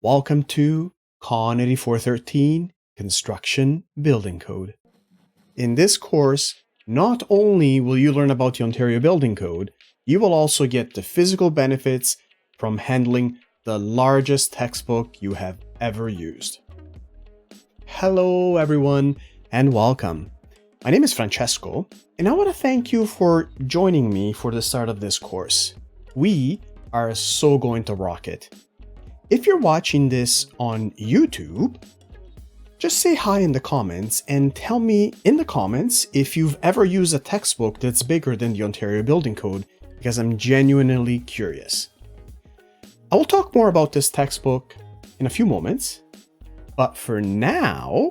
Welcome to CON8413 Construction Building Code. In this course, not only will you learn about the Ontario Building Code, you will also get the physical benefits from handling the largest textbook you have ever used. Hello everyone and welcome. My name is Francesco and I want to thank you for joining me for the start of this course. We are so going to rock it. If you're watching this on YouTube, just say hi in the comments and tell me in the comments if you've ever used a textbook that's bigger than the Ontario Building Code, because I'm genuinely curious. I will talk more about this textbook in a few moments, but for now,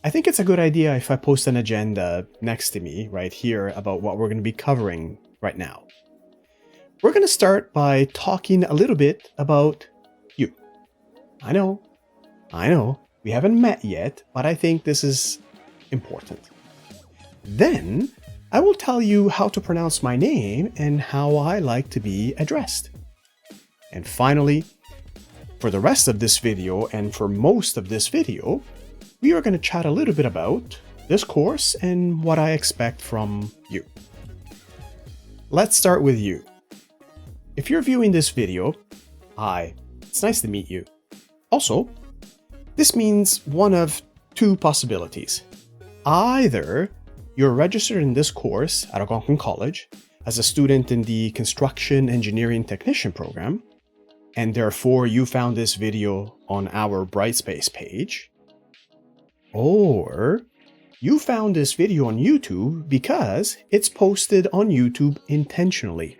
I think it's a good idea if I post an agenda next to me right here about what we're going to be covering right now. We're going to start by talking a little bit about you. I know, we haven't met yet, but I think this is important. Then, I will tell you how to pronounce my name and how I like to be addressed. And finally, for the rest of this video and for most of this video, we are going to chat a little bit about this course and what I expect from you. Let's start with you. If you're viewing this video, hi, it's nice to meet you. Also, this means one of two possibilities. Either you're registered in this course at Algonquin College as a student in the Construction Engineering Technician program, and therefore you found this video on our Brightspace page, or you found this video on YouTube because it's posted on YouTube intentionally.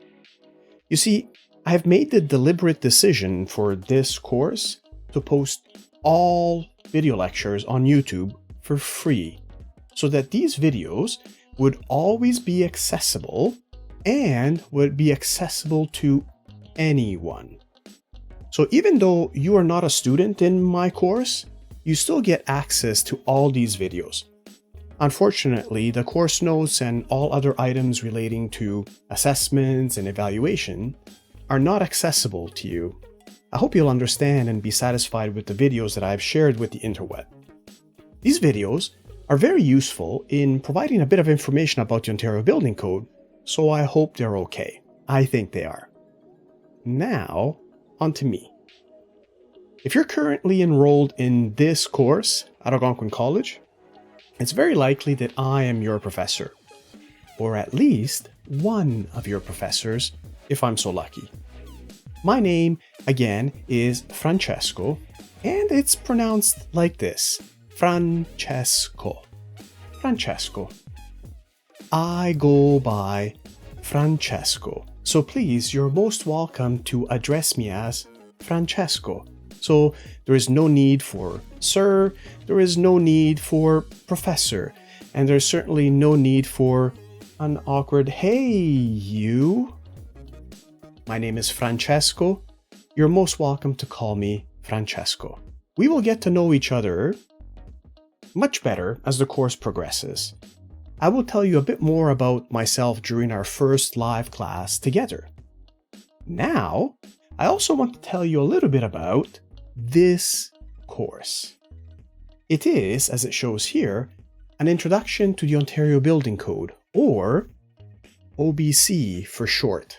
You see, I have made the deliberate decision for this course to post all video lectures on YouTube for free, so that these videos would always be accessible and would be accessible to anyone. So even though you are not a student in my course, you still get access to all these videos. Unfortunately, the course notes and all other items relating to assessments and evaluation are not accessible to you. I hope you'll understand and be satisfied with the videos that I've shared with the interweb. These videos are very useful in providing a bit of information about the Ontario Building Code, so I hope they're okay. I think they are. Now, on to me. If you're currently enrolled in this course at Algonquin College, it's very likely that I am your professor, or at least one of your professors, if I'm so lucky. My name, again, is Francesco, and it's pronounced like this, Francesco. Francesco. I go by Francesco, so please, you're most welcome to address me as Francesco. So there is no need for sir, there is no need for professor, and there's certainly no need for an awkward hey you. My name is Francesco. You're most welcome to call me Francesco. We will get to know each other much better as the course progresses. I will tell you a bit more about myself during our first live class together. Now, I also want to tell you a little bit about this course. It is, as it shows here, an introduction to the Ontario Building Code, or OBC for short.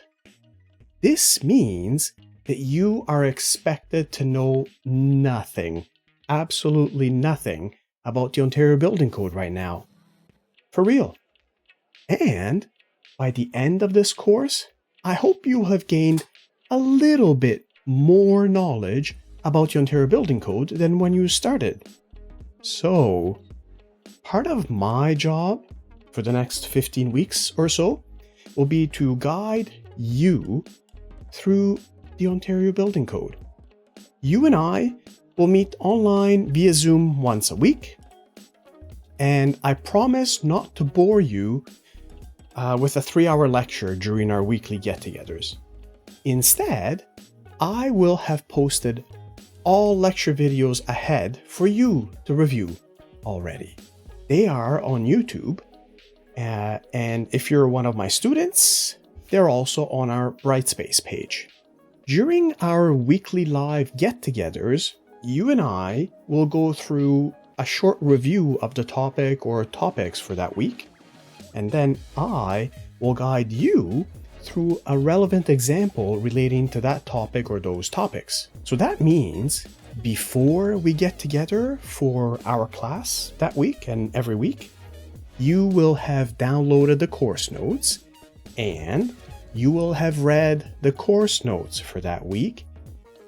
This means that you are expected to know nothing, absolutely nothing, about the Ontario Building Code right now. For real. And by the end of this course, I hope you have gained a little bit more knowledge about the Ontario Building Code than when you started. So, part of my job for the next 15 weeks or so will be to guide you through the Ontario Building Code. You and I will meet online via Zoom once a week, and I promise not to bore you with a 3-hour lecture during our weekly get-togethers. Instead, I will have posted all lecture videos ahead for you to review already. They are on YouTube, and if you're one of my students, they're also on our Brightspace page. During our weekly live get-togethers, you and I will go through a short review of the topic or topics for that week, and then I will guide you through a relevant example relating to that topic or those topics. So that means before we get together for our class that week and every week, you will have downloaded the course notes and you will have read the course notes for that week,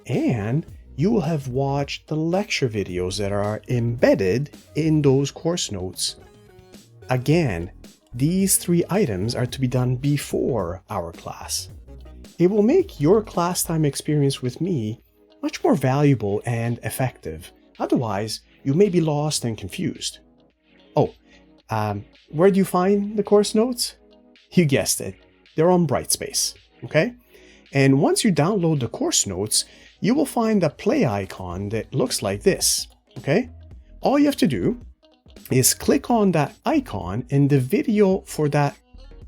and you will have watched the lecture videos that are embedded in those course notes. Again, these 3 items are to be done before our class. It will make your class time experience with me much more valuable and effective. Otherwise, you may be lost and confused. Oh, where do you find the course notes? You guessed it. They're on Brightspace, okay? And once you download the course notes, you will find a play icon that looks like this, okay? All you have to do is click on that icon and the video for that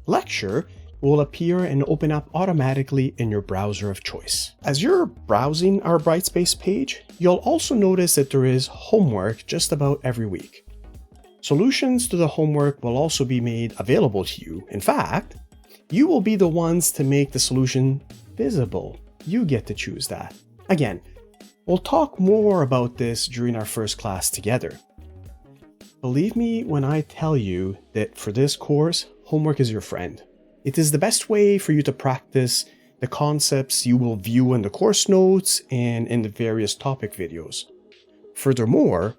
lecture will appear and open up automatically in your browser of choice. As you're browsing our Brightspace page, you'll also notice that there is homework just about every week. Solutions to the homework will also be made available to you. In fact, you will be the ones to make the solution visible. You get to choose that. Again, we'll talk more about this during our first class together. Believe me when I tell you that for this course, homework is your friend. It is the best way for you to practice the concepts you will view in the course notes and in the various topic videos. Furthermore,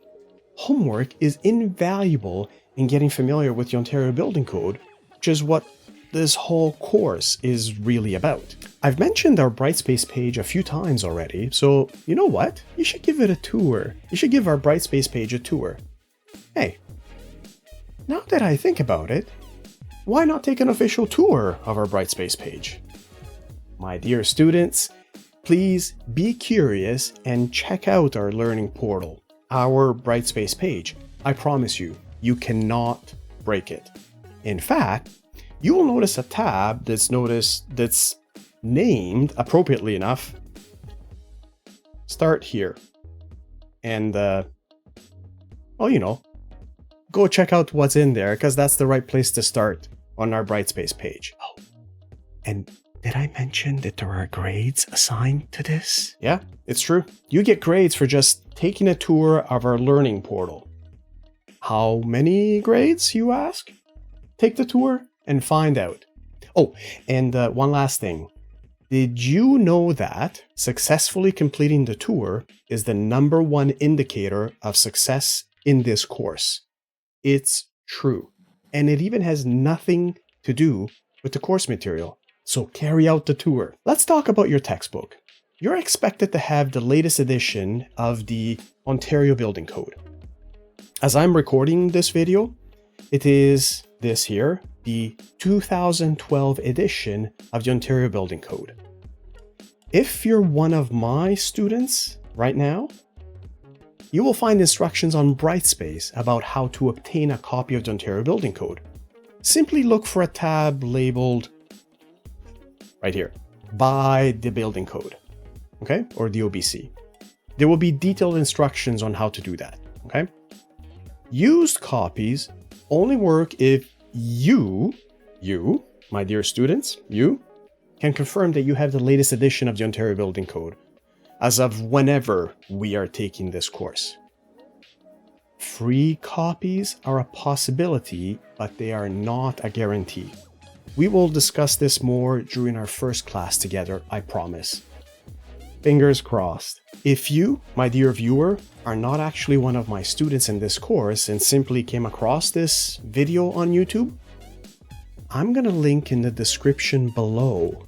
homework is invaluable in getting familiar with the Ontario Building Code, which is what this whole course is really about. I've mentioned our Brightspace page a few times already, so you know what? You should give it a tour. You should give our Brightspace page a tour. Hey, now that I think about it, why not take an official tour of our Brightspace page? My dear students, please be curious and check out our learning portal, our Brightspace page. I promise you, you cannot break it. In fact, you will notice a tab that's named, appropriately enough, Start Here. And, well, you know, go check out what's in there, because that's the right place to start on our Brightspace page. Oh, and did I mention that there are grades assigned to this? Yeah, it's true. You get grades for just taking a tour of our learning portal. How many grades, you ask? Take the tour and find out. Oh, and one last thing. Did you know that successfully completing the tour is the #1 indicator of success in this course? It's true. And it even has nothing to do with the course material. So carry out the tour. Let's talk about your textbook. You're expected to have the latest edition of the Ontario Building Code. As I'm recording this video, it is this here, the 2012 edition of the Ontario Building Code. If you're one of my students right now, you will find instructions on Brightspace about how to obtain a copy of the Ontario Building Code. Simply look for a tab labeled right here, by the building code, okay? Or the OBC. There will be detailed instructions on how to do that, okay? Used copies only work if you, my dear students, you can confirm that you have the latest edition of the Ontario Building Code as of whenever we are taking this course. Free copies are a possibility, but they are not a guarantee. We will discuss this more during our first class together, I promise. Fingers crossed. If you, my dear viewer, are not actually one of my students in this course and simply came across this video on YouTube, I'm gonna link in the description below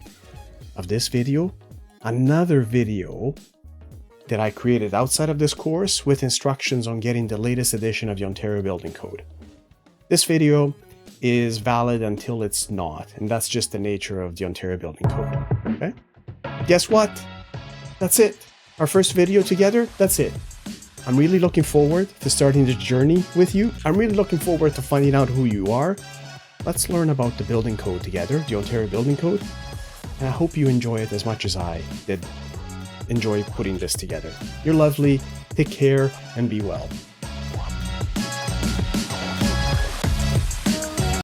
of this video another video that I created outside of this course with instructions on getting the latest edition of the Ontario Building Code. This video is valid until it's not, and that's just the nature of the Ontario Building Code, okay? Guess what? That's it. Our first video together, that's it. I'm really looking forward to starting the journey with you. I'm really looking forward to finding out who you are. Let's learn about the building code together, the Ontario Building Code, and I hope you enjoy it as much as I did enjoy putting this together. You're lovely, take care, and be well.